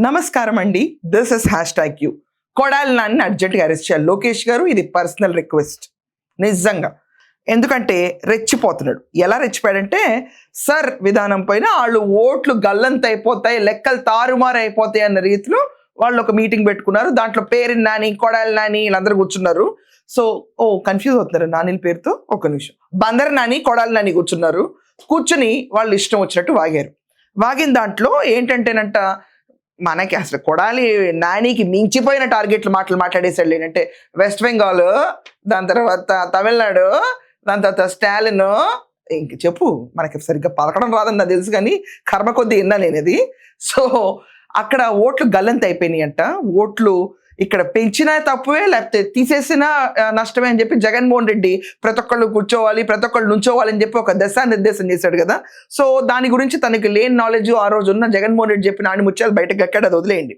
నమస్కారం అండి, this is #you. Kodali Nani అర్జెంట్గా అరెస్ట్ చేయాలి లోకేష్ గారు. ఇది పర్సనల్ రిక్వెస్ట్ నిజంగా. ఎందుకంటే రెచ్చిపోతున్నాడు. ఎలా రెచ్చిపోయాడంటే, సార్ విధానం పైన వాళ్ళు ఓట్లు గల్లంత అయిపోతాయి, లెక్కలు తారుమారు అయిపోతాయి అన్న రీతిలో వాళ్ళు ఒక మీటింగ్ పెట్టుకున్నారు. దాంట్లో పేరు నాని, కొడాలి నాని వీళ్ళందరూ కూర్చున్నారు. సో కన్ఫ్యూజ్ అవుతున్నారు నానిల పేరుతో. ఒక్క నిమిషం, బందర్ నాని, కొడాలి నాని కూర్చుని వాళ్ళు ఇష్టం వచ్చినట్టు వాగారు. వాగిన దాంట్లో ఏంటంటేనంట, మనకి అసలు కొడాలి నానికి మించిపోయిన టార్గెట్లు మాట్లాడేశాడు. ఏంటంటే వెస్ట్ బెంగాల్, దాని తర్వాత తమిళనాడు, దాని తర్వాత స్టాలిన్, ఇంక చెప్పు, మనకి సరిగ్గా పలకడం రాదని నాకు తెలుసు కానీ కర్మ కొద్దీ విన్నా నేను అది. సో అక్కడ ఓట్లు గల్లంత అయిపోయినాయి అంట. ఓట్లు ఇక్కడ పెంచినా తప్పువే, లేకపోతే తీసేసినా నష్టమే అని చెప్పి జగన్మోహన్ రెడ్డి ప్రతి ఒక్కళ్ళు కూర్చోవాలి, ప్రతి ఒక్కళ్ళు నుంచోవాలి అని చెప్పి ఒక దిశానిర్దేశం చేశాడు కదా. సో దాని గురించి తనకి లేని నాలెడ్జ్ ఆ రోజు ఉన్న జగన్మోహన్ రెడ్డి చెప్పిన ఆడి ముత్యాలు బయటకు ఎక్కడ, అది వదిలేయండి.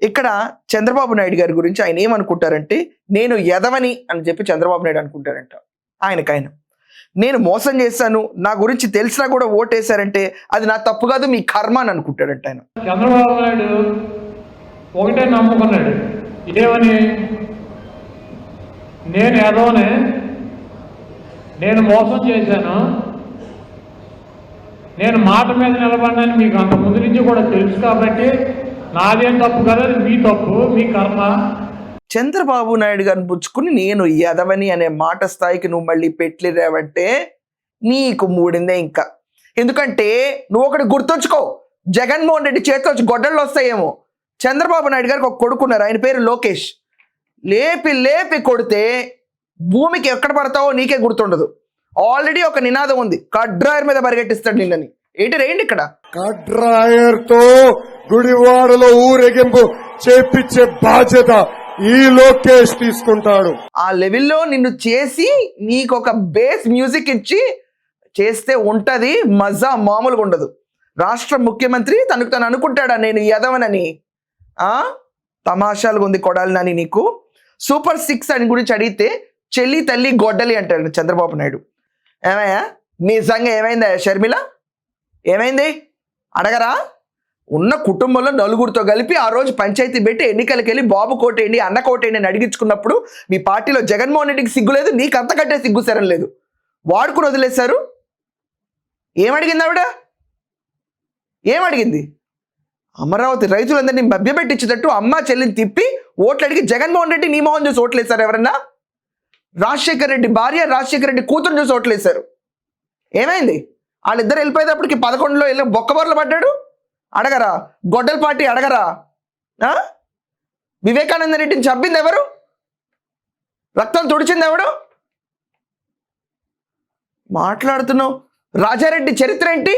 ఇక్కడ చంద్రబాబు నాయుడు గారి గురించి ఆయన ఏమనుకుంటారంటే, నేను ఎదవని అని చెప్పి చంద్రబాబు నాయుడు అనుకుంటారంట. ఆయనకైనా నేను మోసం చేశాను, నా గురించి తెలిసినా కూడా ఓటేశారంటే అది నా తప్పు కాదు, మీ కర్మ అని అనుకుంటాడంట ఆయన. చంద్రబాబు నాయుడు ఒకటే నమ్ముకున్నాడు, ఏమని, నేను ఎదవనే, నేను మోసం చేశాను, నేను మాట మీద నిలబడినని మీకు అంత ముందు నుంచి కూడా తెలుసు కాబట్టి నాదేం తప్పు కదా, మీ తప్పు, మీ కర్మ. చంద్రబాబు నాయుడు గారిని పుచ్చుకుని నేను ఎదవని అనే మాట స్థాయికి నువ్వు మళ్ళీ పెట్టలేరావంటే నీకు మూడిందే ఇంకా. ఎందుకంటే నువ్వు ఒకటి గుర్తుంచుకో, జగన్మోహన్ రెడ్డి చేతిలో వచ్చి గొడ్డళ్ళు వస్తాయేమో. చంద్రబాబు నాయుడు గారికి ఒక కొడుకున్నారు, ఆయన పేరు లోకేష్. లేపి కొడితే భూమికి ఎక్కడ పడతావో నీకే గుర్తుండదు. ఆల్రెడీ ఒక నినాదం ఉంది, కడ్రాయర్ మీద పరిగెట్టిస్తాడు నిన్నని. ఏంటి రేండి ఇక్కడ కడ్రాయర్ తో గుడివాడలో ఊరేగింపు చేపించే బాధ్యత ఈ లోకేష్ తీసుకుంటాడు. ఆ లెవెల్లో నిన్ను చేసి నీకు ఒక బేస్ మ్యూజిక్ ఇచ్చి చేస్తే ఉంటది మజా, మామూలుగా ఉండదు. రాష్ట్ర ముఖ్యమంత్రి తనకు తను అనుకుంటాడా నేను ఎదవనని? తమాషాలుగా ఉంది కొడాలి నాని నీకు. సూపర్ 6 అని గురించి అడిగితే చెల్లి తల్లి గొడ్డలి అంటాడు చంద్రబాబు నాయుడు. ఏమయ్యా నిజంగా ఏమైందా షర్మిల, ఏమైంది అడగరా? ఉన్న కుటుంబంలో నలుగురితో కలిపి ఆ రోజు పంచాయతీ పెట్టి ఎన్నికలకి వెళ్ళి బాబు కోటేయండి, అన్న కోటేయండి అని అడిగించుకున్నప్పుడు మీ పార్టీలో జగన్మోహన్ రెడ్డికి సిగ్గు లేదు, నీకు అంతకంటే సిగ్గు సరం లేదు. వాడుకుని వదిలేశారు. ఏమడిగింది ఆవిడ? ఏమడిగింది? అమరావతి రైతులందరినీ మభ్యపెట్టించేటట్టు అమ్మ చెల్లిని తిప్పి ఓట్లు అడిగి జగన్మోహన్ రెడ్డి నీ మోహన్ చూసి ఓట్లేశారు. ఎవరన్నా రాజశేఖర రెడ్డి భార్య, రాజశేఖర రెడ్డి కూతురు చూసి ఓట్లేశారు. ఏమైంది? వాళ్ళిద్దరు వెళ్ళిపోయేటప్పటికి 11లో వెళ్ళి బొక్కబొరలు పడ్డాడు. అడగరా? గొడ్డల పార్టీ అడగరా? వివేకానంద రెడ్డిని చంపింది ఎవరు? రక్తం తుడిచింది ఎవడు? మాట్లాడుతున్నావు. రాజారెడ్డి చరిత్ర ఏంటి?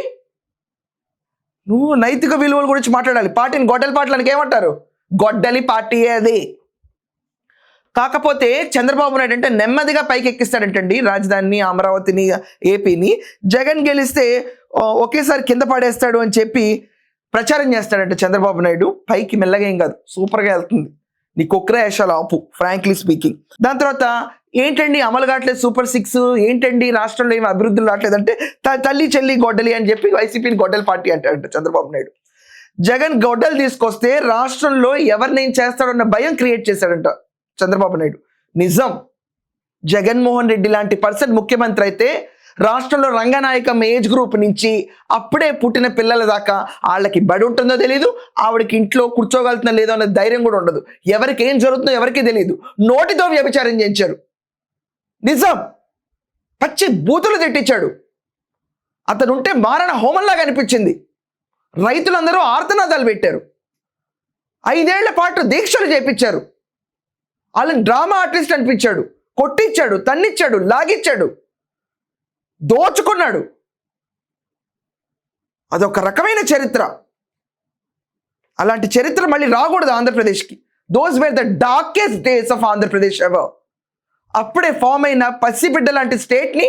నువ్వు నైతిక విలువల గురించి మాట్లాడాలి. పార్టీని గొడ్డలి పార్టీలకు ఏమంటారు? గొడ్డలి పార్టీ అది. కాకపోతే చంద్రబాబు నాయుడు అంటే నెమ్మదిగా పైకి ఎక్కిస్తాడంటండి రాజధానిని, అమరావతిని, ఏపీని. జగన్ గెలిస్తే ఒకేసారి కింద పడేస్తాడు అని చెప్పి ప్రచారం చేస్తాడంట చంద్రబాబు నాయుడు. పైకి మెల్లగా ఏం కాదు, సూపర్గా వెళ్తుంది. నీ కుక్కరే వేషాలు ఆపు, ఫ్రాంక్లీ స్పీకింగ్. దాని తర్వాత ఏంటండి అమలు కావట్లేదు సూపర్ 6, ఏంటండి రాష్ట్రంలో ఏమి అభివృద్ధులు రావట్లేదంటే తల్లి చెల్లి గొడ్డలి అని చెప్పి వైసీపీని గొడ్డలి పార్టీ అంటాడంట చంద్రబాబు నాయుడు. జగన్ గొడ్డలు తీసుకొస్తే రాష్ట్రంలో ఎవరినేం చేస్తాడన్న భయం క్రియేట్ చేశాడంట చంద్రబాబు నాయుడు. నిజం, జగన్మోహన్ రెడ్డి లాంటి పర్సన్ ముఖ్యమంత్రి అయితే రాష్ట్రంలో రంగనాయకం ఏజ్ గ్రూప్ నుంచి అప్పుడే పుట్టిన పిల్లల దాకా వాళ్ళకి బడి ఉంటుందో తెలియదు, ఆవిడకి ఇంట్లో కూర్చోగలుగుతుందో లేదో అనే ధైర్యం కూడా ఉండదు. ఎవరికి ఏం జరుగుతుందో ఎవరికీ తెలియదు. నోటితో వ్యభిచారం చేయించారు. నిజం, పచ్చి బూతులు తిట్టించాడు. అతను ఉంటే మారణ హోమంలాగా అనిపించింది. రైతులందరూ ఆర్తనాదాలు పెట్టారు. 5 ఏళ్ల పాటు దీక్షలు చేపించారు. వాళ్ళని డ్రామా ఆర్టిస్ట్ అనిపించాడు. కొట్టించాడు, తన్నిచ్చాడు, లాగిచ్చాడు, దోచుకున్నాడు. అదొక రకమైన చరిత్ర. అలాంటి చరిత్ర మళ్ళీ రాకూడదు ఆంధ్రప్రదేశ్కి. Those wear the darkest days of Andhra Pradesh ever. అప్పుడే ఫామ్ అయిన పసిబిడ్డ లాంటి స్టేట్ని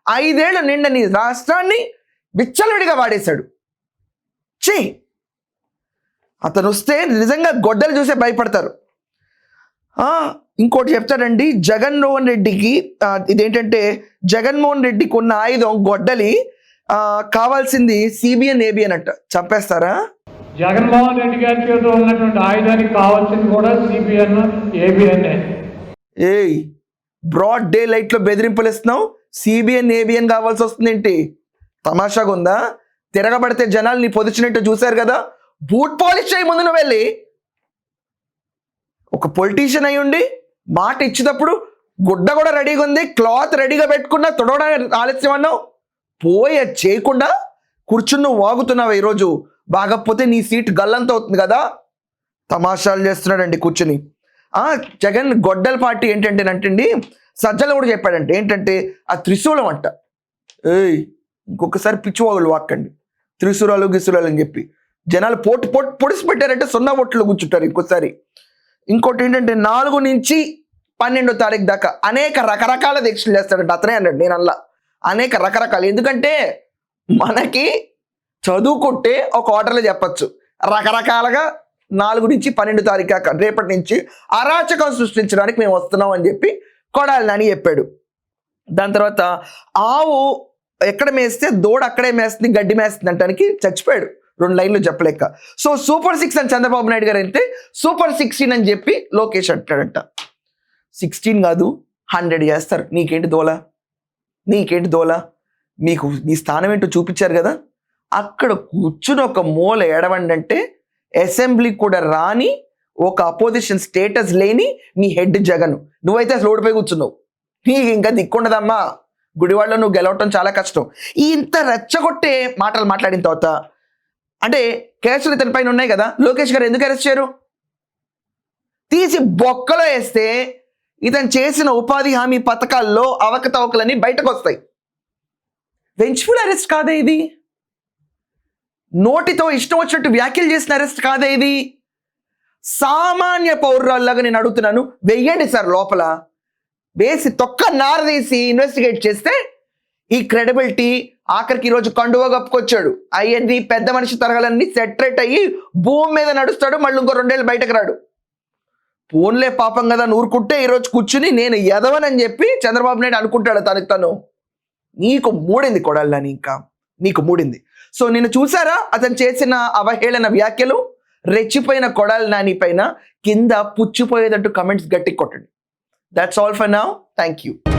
5 ఏళ్ళు నిండని రాష్ట్రాన్ని విచ్చలవిడిగా వాడేశాడు. చే అతను వస్తే నిజంగా గొడ్డలు చూసే భయపడతారు. ఇంకోటి చెప్తాడండి, జగన్మోహన్ రెడ్డికి ఇదేంటంటే జగన్మోహన్ రెడ్డికి ఉన్న ఆయుధం గొడ్డలి. కావాల్సింది సిబిఎన్ ఏబిఎన్ అంట, చంపేస్తారా? జగన్మోహన్ రెడ్డి గారి చేతిలో ఉన్నటువంటి ఆయుధానికి కావాల్సింది కూడా సిబిఎన్ ఏబిఎన్. ఏయ్, బ్రాడ్ డే లైట్ లో బెదిరింపులు ఇస్తున్నావు, సిబిఎన్ ఏబిఎన్ కావాల్సి వస్తుంది ఏంటి? తమాషాగా ఉందా? తిరగబడితే జనాలు నీ పొజిషన్ చూశారు కదా, బూట్ పాలిష్ చేయి ముందు నువ్వు వెళ్ళి. ఒక పొలిటీషియన్ అయి ఉండి మాట ఇచ్చేటప్పుడు గుడ్డ కూడా రెడీగా ఉంది, క్లాత్ రెడీగా పెట్టుకున్నా తొడవడానికి ఆలస్యం అన్నావు, పోయే చేయకుండా కూర్చుని నువ్వు వాగుతున్నావు ఈరోజు. బాగపోతే నీ సీట్ గల్లంత అవుతుంది కదా. తమాషాలు చేస్తున్నాడండి కూర్చుని. జగన్ గొడ్డల పార్టీ ఏంటంటేనంటండి, సజ్జలు కూడా చెప్పాడంటే ఏంటంటే ఆ త్రిశూలం అంట. ఏయ్, ఇంకొకసారి పిచ్చివాగులు వాక్కండి, త్రిశూరాలు గిసురాలు అని చెప్పి జనాలు పొడిసి పెట్టారంటే 0 ఓట్లు కూర్చుంటారు ఇంకోసారి. ఇంకోటి ఏంటంటే 4 నుంచి 12వ తారీఖు దాకా అనేక రకరకాల దీక్షలు చేస్తాడంట. అతనే అన్నాడు, నేను అలా అనేక రకరకాలు. ఎందుకంటే మనకి చదువుకుంటే ఒక ఆర్డర్లో చెప్పచ్చు, రకరకాలుగా 4 నుంచి 12 తారీఖు దాకా రేపటి నుంచి అరాచకం సృష్టించడానికి మేము వస్తున్నాం అని చెప్పి కొడాలి నాని చెప్పాడు. దాని తర్వాత ఆవు ఎక్కడ మేస్తే దూడ అక్కడే మేస్తుంది, గడ్డి మేస్తుంది అంటానికి చచ్చిపోయాడు 2 లైన్లు చెప్పలేక. సో సూపర్ 6 అని చంద్రబాబు నాయుడు గారు అయితే సూపర్ 16 అని చెప్పి లోకేష్ అంటాడంట. 16 కాదు 100 చేస్తారు. నీకేంటి దోల? మీకు మీ స్థానం ఏంటో చూపించారు కదా, అక్కడ కూర్చుని ఒక మూల ఏడవండి అంటే అసెంబ్లీ కూడా రాని ఒక అపోజిషన్ స్టేటస్ లేని మీ హెడ్ జగన్, నువ్వైతే అసలు ఓడిపోయి కూర్చున్నావు. నీకు ఇంకా దిక్కుండదమ్మా, గుడివాడలో నువ్వు గెలవటం చాలా కష్టం. ఇంత రెచ్చగొట్టే మాటలు మాట్లాడిన తర్వాత అంటే కేసులు ఇతని పైన ఉన్నాయి కదా, లోకేష్ గారు ఎందుకు అరెస్ట్ చేయరు? తీసి బొక్కలో వేస్తే ఇతను చేసిన ఉపాధి హామీ పథకాల్లో అవకతవకలన్నీ బయటకు వస్తాయి. వెంచ్ఫుల్ అరెస్ట్ కాదే ఇది? నోటితో ఇష్టం వచ్చినట్టు వ్యాఖ్యలు చేసిన అరెస్ట్ కాదే ఇది? సామాన్య పౌరురాల్లాగా నేను అడుగుతున్నాను, వెయ్యండి సార్ లోపల వేసి తొక్క నారదీసి ఇన్వెస్టిగేట్ చేస్తే ఈ క్రెడిబిలిటీ. ఆఖరికి ఈరోజు కండువా కప్పుకొచ్చాడు, అవన్నీ పెద్ద మనిషి తరగలన్నీ సెటరేట్ అయ్యి భూమి మీద నడుస్తాడు, మళ్ళీ ఇంకో 2 ఏళ్ళు బయటకు రాడు. పోన్లే పాపం కదా నూరుకుంటే ఈరోజు కూర్చుని నేను ఎదవనని చెప్పి చంద్రబాబు నాయుడు అనుకుంటాడు తనకు తను. నీకు మూడింది కొడాలని, ఇంకా నీకు మూడింది. సో నిన్ను చూసారా అతను చేసిన అవహేళన వ్యాఖ్యలు? రెచ్చిపోయిన కొడాలి నాని పైన కింద పుచ్చిపోయేటట్టు కమెంట్స్ గట్టి కొట్టండి. That's all for now. Thank you.